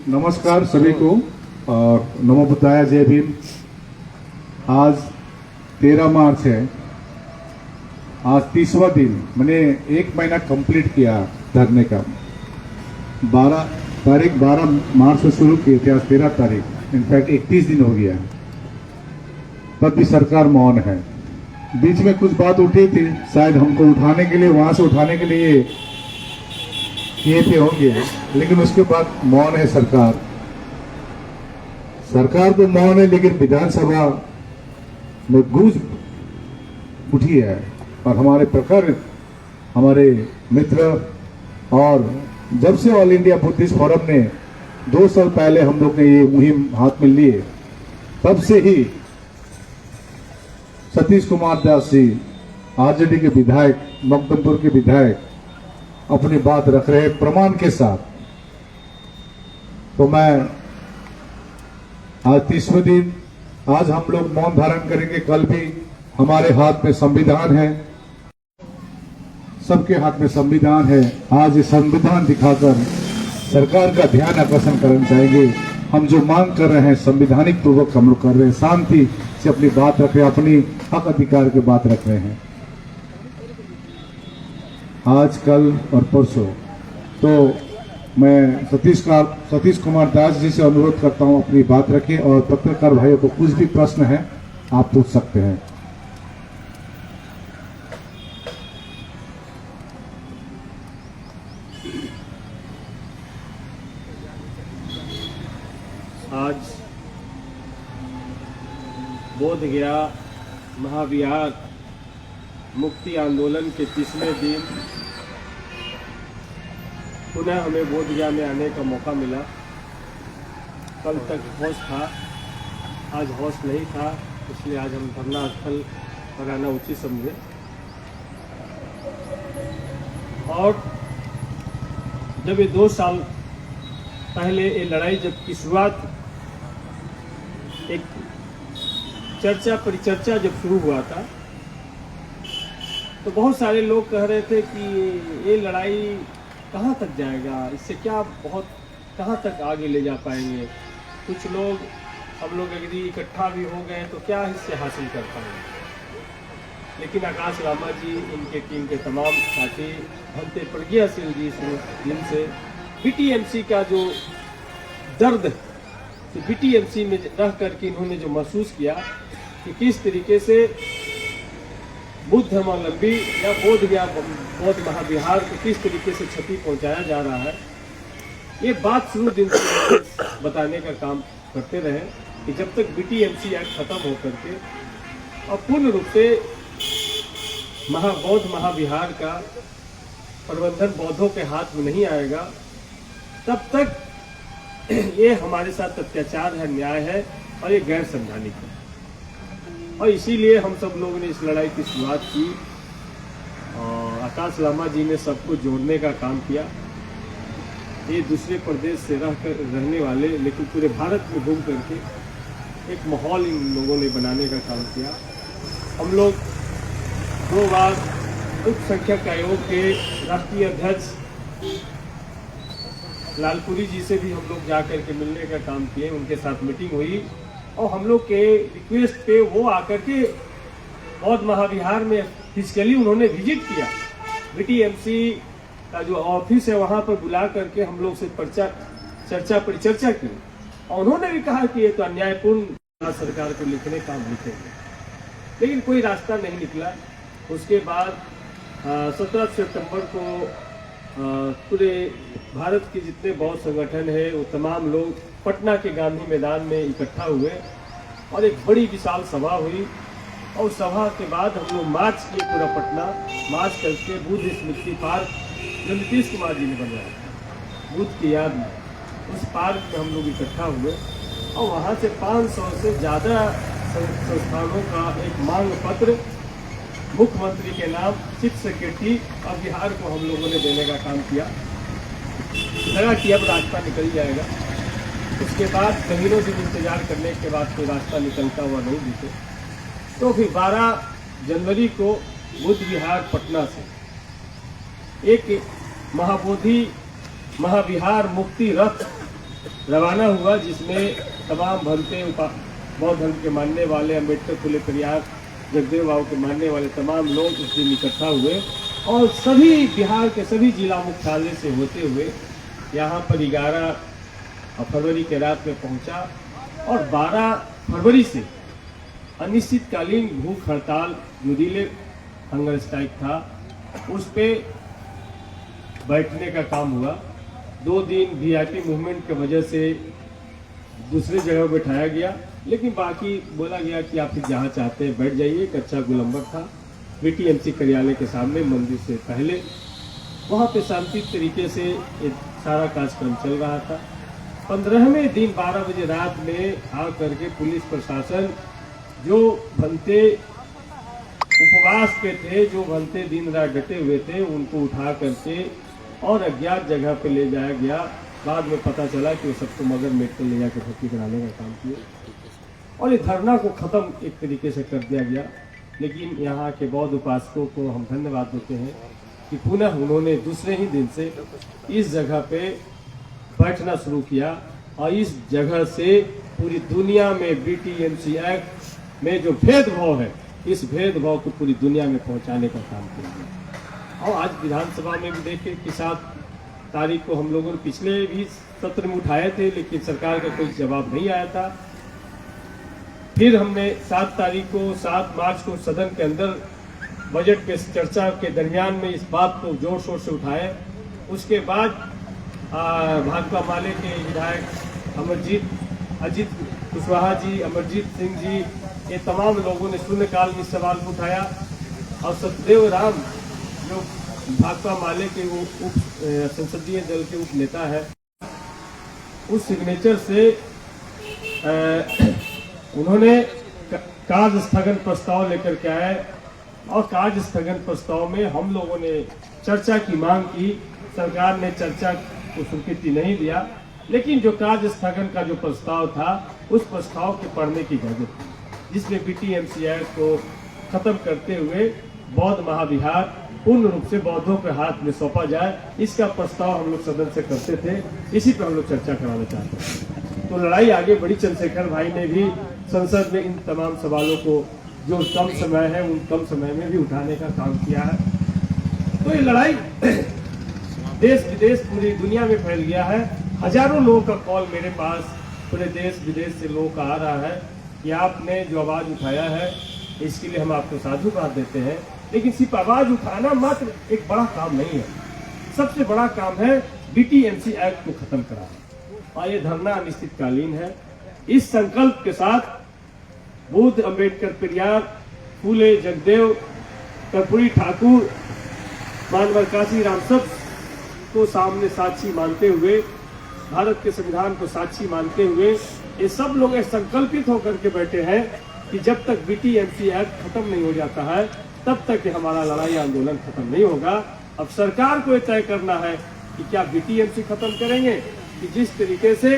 नमस्कार सभी को और नमो बुद्धाय, जय भीम। आज 13 मार्च है। आज 30वां दिन, मैंने 1 महीना कंप्लीट किया धरने का। 12 मार्च से शुरू किए थे, आज 13 तारीख, इनफैक्ट 31 दिन हो गया। तब भी सरकार मौन है। बीच में कुछ बात उठी थी, शायद हमको उठाने के लिए, वहां से उठाने के लिए किए थे होंगे, लेकिन उसके बाद मौन है सरकार। सरकार तो मौन है, लेकिन विधानसभा में गूंज उठी है। और हमारे प्रखर, हमारे मित्र, और जब से ऑल इंडिया बुद्धिस्ट फोरम ने 2 साल पहले हम लोग ने ये मुहिम हाथ में लिए, तब से ही सतीश कुमार दास जी, आरजेडी के विधायक, मकदमपुर के विधायक, अपनी बात रख रहे हैं प्रमाण के साथ। तो मैं आज 30वें दिन, आज हम लोग मौन धारण करेंगे। कल भी हमारे हाथ में संविधान है, सबके हाथ में संविधान है। आज ये संविधान दिखाकर सरकार का ध्यान आकर्षण करना चाहेंगे। हम जो मांग कर रहे हैं संवैधानिक पूर्वक हम लोग कर रहे हैं, शांति से अपनी बात रख रहे हैं, अपनी हक अधिकार की बात रख रहे हैं। आज, कल और परसों तो मैं सतीश कुमार दास जी से अनुरोध करता हूं, अपनी बात रखें। और पत्रकार भाइयों को कुछ भी प्रश्न है आप पूछ सकते हैं। आज बोध गया महाविहार मुक्ति आंदोलन के 30वें दिन पुनः हमें बोध गया में आने का मौका मिला। कल तक होश था, आज होश नहीं था, इसलिए आज हम धरना स्थल पर आना उचित समझे। और जब ये 2 साल पहले ये लड़ाई जब की शुरुआत, एक चर्चा परिचर्चा जब शुरू हुआ था, तो बहुत सारे लोग कह रहे थे कि ये लड़ाई कहाँ तक जाएगा, इससे क्या बहुत कहाँ तक आगे ले जा पाएंगे। कुछ लोग, हम लोग अगर इकट्ठा भी हो गए तो क्या इससे हासिल कर पाएंगे। लेकिन आकाश रामा जी, इनके टीम के तमाम साथी, भंते प्रज्ञाशील जी, दिन से बीटीएमसी का जो दर्द, तो बीटीएमसी में रह करके इन्होंने जो महसूस किया कि किस तरीके से बुद्ध धर्मावलंबी या बौद्ध महाविहार को किस तरीके से क्षति पहुंचाया जा रहा है, ये बात शुरू दिन से बताने का काम करते रहे कि जब तक बीटीएमसी एक्ट खत्म हो करके और पूर्ण रूप से बौद्ध महाविहार का प्रबंधन बौद्धों के हाथ में नहीं आएगा, तब तक ये हमारे साथ अत्याचार है, अन्याय है और ये गैर संवैधानिक है। और इसीलिए हम सब लोगों ने इस लड़ाई की शुरुआत की और आकाश लामा जी ने सबको जोड़ने का काम किया। ये दूसरे प्रदेश से रहने वाले, लेकिन पूरे भारत में घूम करके एक माहौल इन लोगों ने बनाने का काम किया। हम लोग 2 बार अल्पसंख्यक आयोग के राष्ट्रीय अध्यक्ष लालपुरी जी से भी हम लोग जा कर के मिलने का काम किए, उनके साथ मीटिंग हुई और हम लोग के रिक्वेस्ट पे वो आकर के बौद्ध महाविहार में फिजिकली उन्होंने विजिट किया। बीटीएमसी का जो ऑफिस है वहाँ पर बुला करके हम लोग से चर्चा परिचर्चा की और उन्होंने भी कहा कि ये तो अन्यायपूर्ण सरकार को लिखने का हम लिखेंगे, लेकिन कोई रास्ता नहीं निकला। उसके बाद 17 सितंबर को पूरे भारत के जितने बौद्ध संगठन है वो तमाम लोग पटना के गांधी मैदान में इकट्ठा हुए और एक बड़ी विशाल सभा हुई। और सभा के बाद हम लोग मार्च किए, पूरा पटना मार्च करके बुद्ध स्मृति पार्क जो नीतीश कुमार जी ने बनवाया था बुद्ध की याद में, उस पार्क में हम लोग इकट्ठा हुए और वहाँ से 500 से ज़्यादा संस्थानों का एक मांग पत्र मुख्यमंत्री के नाम, चीफ सेक्रेटरी और बिहार को हम लोगों ने देने का काम किया। लगा कि अब रास्ता निकल जाएगा। उसके बाद महीनों से इंतजार करने के बाद कोई रास्ता निकलता हुआ नहीं दिखे, तो फिर 12 जनवरी को बुद्ध विहार पटना से एक महाबोधि महाविहार मुक्ति रथ रवाना हुआ, जिसमें तमाम भंते बौद्ध धर्म के मानने वाले, अम्बेडकर फुले प्रयाग जगदेव बाबू के मानने वाले तमाम लोग उस दिन इकट्ठा हुए और सभी बिहार के सभी जिला मुख्यालय से होते हुए यहाँ पर 11 फरवरी के रात में पहुँचा और 12 फरवरी से अनिश्चितकालीन भूख हड़ताल जो रिले हंगर स्ट्राइक था उस पे बैठने का काम हुआ। 2 दिन वीआईपी मूवमेंट की वजह से दूसरी जगह बैठाया गया, लेकिन बाकी बोला गया कि आप जहाँ चाहते हैं बैठ जाइए। एक अच्छा गोलंबर था बीटीएमसी कार्यालय के सामने मंदिर से पहले, वहाँ पे शांति तरीके से ये सारा कार्यक्रम चल रहा था। 15वें दिन 12 बजे रात में आ करके पुलिस प्रशासन जो भंते उपवास पे थे, जो भंते दिन रात डटे हुए थे, उनको उठा करके और अज्ञात जगह पे ले जाया गया। बाद में पता चला कि वो सबको मगर मेडिकल ले जाकर भर्ती कराने का काम किया और ये धरना को ख़त्म एक तरीके से कर दिया गया। लेकिन यहाँ के बौद्ध उपासकों को हम धन्यवाद देते हैं कि पुनः उन्होंने दूसरे ही दिन से इस जगह पे बैठना शुरू किया और इस जगह से पूरी दुनिया में बीटीएमसी एक्ट में जो भेदभाव है, इस भेदभाव को पूरी दुनिया में पहुंचाने का काम किया। और आज विधानसभा में भी देखें कि 7 तारीख को हम लोगों ने पिछले भी सत्र में उठाए थे, लेकिन सरकार का कोई जवाब नहीं आया था। फिर हमने 7 मार्च को सदन के अंदर बजट पे चर्चा के दरमियान में इस बात को जोर शोर से उठाए। उसके बाद भाकपा माले के विधायक अजीत कुशवाहा जी, अमरजीत सिंह जी, ये तमाम लोगों ने शून्यकाल में सवाल उठाया और सतदेव राम जो भाकपा माले के वो उप संसदीय दल के उप नेता है, उस सिग्नेचर से उन्होंने कार्य स्थगन प्रस्ताव लेकर के आए और कार्य स्थगन प्रस्ताव में हम लोगों ने चर्चा की मांग की। सरकार ने चर्चा को स्वीकृति नहीं दिया, लेकिन जो कार्य स्थगन का जो प्रस्ताव था, उस प्रस्ताव के पढ़ने की जरूरत थी, जिसमें बीटीएमसी एक्ट को खत्म करते हुए बौद्ध महाविहार पूर्ण रूप से बौद्धों के हाथ में सौंपा जाए, इसका प्रस्ताव हम लोग सदन से करते थे। इसी पर हम लोग चर्चा कराना चाहते हैं। तो लड़ाई आगे बढ़ी। चंद्रशेखर भाई ने भी संसद में इन तमाम सवालों को जो कम समय है उन कम समय में भी उठाने का काम किया है। तो ये लड़ाई देश विदेश पूरी दुनिया में फैल गया है। हजारों लोगों का कॉल मेरे पास पूरे देश विदेश से लोगों का आ रहा है कि आपने जो आवाज उठाया है इसके लिए हम आपको साधुवाद देते हैं। लेकिन सिर्फ आवाज उठाना मात्र एक बड़ा काम नहीं है, सबसे बड़ा काम है बीटीएमसी एक्ट को खत्म कराना। और ये धरना अनिश्चितकालीन है। इस संकल्प के साथ बुद्ध, अम्बेडकर, पेरियार, फूले, जगदेव, कर्पूरी ठाकुर, मानवर काशी राम सब को सामने साक्षी मानते हुए, भारत के संविधान को साक्षी मानते हुए ये सब लोग संकल्पित होकर के बैठे हैं कि जब तक बीटीएमसी एक्ट खत्म नहीं हो जाता है तब तक हमारा लड़ाई आंदोलन खत्म नहीं होगा। अब सरकार को यह तय करना है कि क्या बीटीएमसी खत्म करेंगे कि जिस तरीके से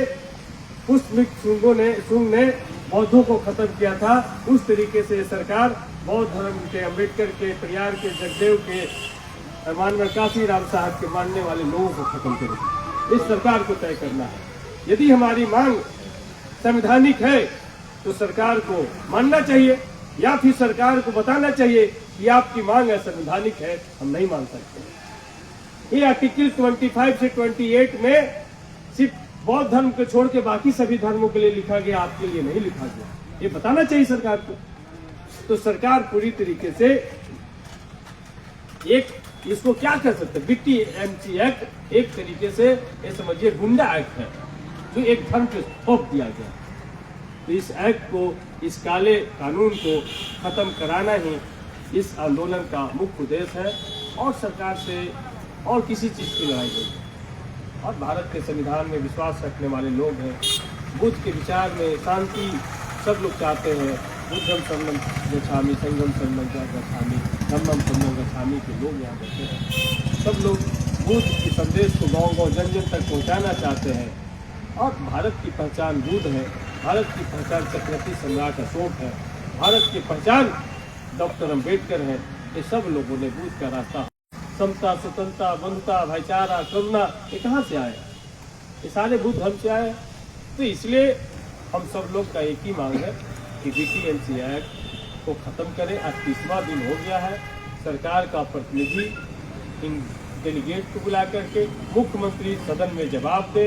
सुंग ने बौद्धों को खत्म किया था, उस तरीके से सरकार बौद्ध धर्म के, अम्बेडकर के, पेरियार के, जगदेव के, मानवर काशी राम साहब के मानने वाले लोगों को खत्म करेगी। इस सरकार को तय करना है। यदि हमारी मांग संवैधानिक है तो सरकार को मानना चाहिए, या फिर सरकार को बताना चाहिए कि आपकी मांग है संवैधानिक है, हम नहीं मान सकते। ये आर्टिकल 25 से 28 में सिर्फ बौद्ध धर्म को छोड़ के बाकी सभी धर्मों के लिए लिखा गया, आपके लिए नहीं लिखा गया। ये बताना चाहिए सरकार को। तो सरकार पूरी तरीके से एक इसको क्या कर सकते हैं, बीटीएमसी एक्ट एक तरीके से ये समझिए गुंडा एक्ट है जो एक धर्म पे थोप दिया गया। तो इस एक्ट को, इस काले कानून को खत्म कराना ही इस आंदोलन का मुख्य उद्देश्य है और सरकार से और किसी चीज़ की लड़ाई नहीं। और भारत के संविधान में विश्वास रखने वाले लोग हैं, बुद्ध के विचार में शांति सब लोग चाहते हैं। बुद्धम शरणम गच्छामि, संघम शरणम गच्छामि, धम्मम शरणम गच्छामि के लोग यहाँ बैठे हैं। सब लोग बुद्ध के संदेश को गाँव-गाँव जन-जन तक पहुँचाना चाहते हैं। और भारत की पहचान बुद्ध है, भारत की पहचान चक्रवर्ती सम्राट अशोक है, भारत की पहचान डॉक्टर अम्बेडकर है। ये सब लोगों ने बुद्ध का रास्ता, समता, स्वतंत्रता, बंधुता, भाईचारा, करुणा, ये कहाँ से आए? ये सारे बुद्ध धर्म से आए। तो इसलिए हम सब लोग का एक ही मांग है कि BTMC एक्ट को ख़त्म करें। आज 30वां दिन हो गया है। सरकार का प्रतिनिधि इन डेलीगेट को बुला करके मुख्यमंत्री सदन में जवाब दे।